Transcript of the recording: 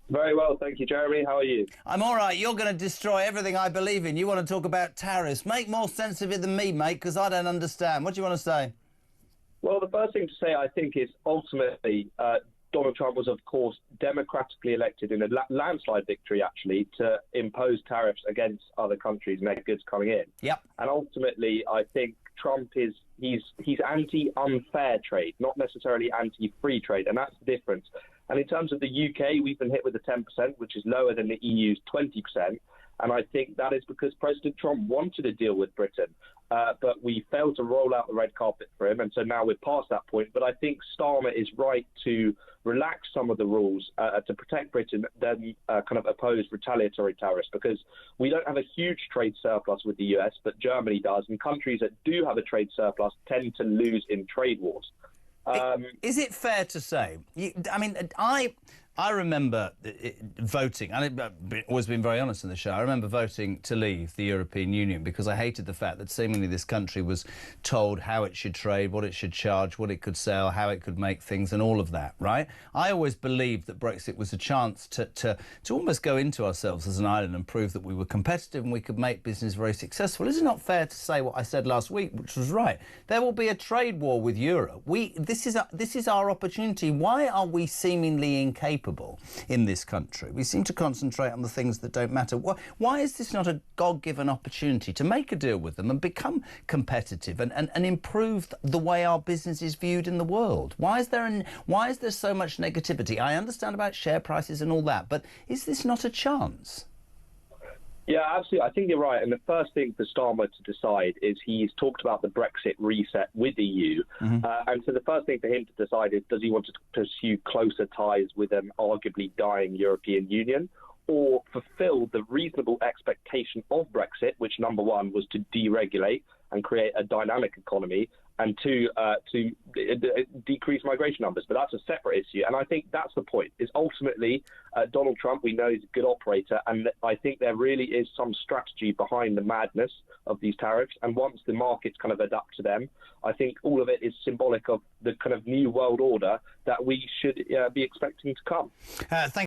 Very well, thank you, Jeremy. How are you? I'm all right. You're going to destroy everything I believe in. You want to talk about tariffs. Make more sense of it than me, mate, because I don't understand. What do you want to say? Well, the first thing to say, I think, is ultimately Donald Trump was, of course, democratically elected in a landslide victory, actually, to impose tariffs against other countries and their goods coming in. Yep. And ultimately, I think Trump he's anti-unfair trade, not necessarily anti-free trade, and that's the difference. And in terms of the UK, we've been hit with the 10%, which is lower than the EU's 20%. And I think that is because President Trump wanted a deal with Britain, but we failed to roll out the red carpet for him. And so now we're past that point. But I think Starmer is right to relax some of the rules to protect Britain, then kind of oppose retaliatory tariffs, because we don't have a huge trade surplus with the US, but Germany does. And countries that do have a trade surplus tend to lose in trade wars. Is it fair to say? I remember voting, and I've always been very honest in the show. I remember voting to leave the European Union because I hated the fact that seemingly this country was told how it should trade, what it should charge, what it could sell, how it could make things, and all of that, right? I always believed that Brexit was a chance to almost go into ourselves as an island and prove that we were competitive and we could make business very successful. Is it not fair to say what I said last week, which was right? There will be a trade war with Europe. This is our opportunity. Why are we seemingly incapable in this country? We seem to concentrate on the things that don't matter. Why is this not a God-given opportunity to make a deal with them and become competitive and improve the way our business is viewed in the world? Why is there so much negativity? I understand about share prices and all that, but is this not a chance? Yeah, absolutely. I think you're right. And the first thing for Starmer to decide is he's talked about the Brexit reset with the EU. And so the first thing for him to decide is, does he want to pursue closer ties with an arguably dying European Union, or fulfill the reasonable expectation of Brexit, which, number one, was to deregulate and create a dynamic economy, and two, to decrease migration numbers. But that's a separate issue. And I think that's the point, is ultimately Donald Trump, we know, is a good operator. And I think there really is some strategy behind the madness of these tariffs. And once the markets kind of adapt to them, I think all of it is symbolic of the kind of new world order that we should be expecting to come. Thank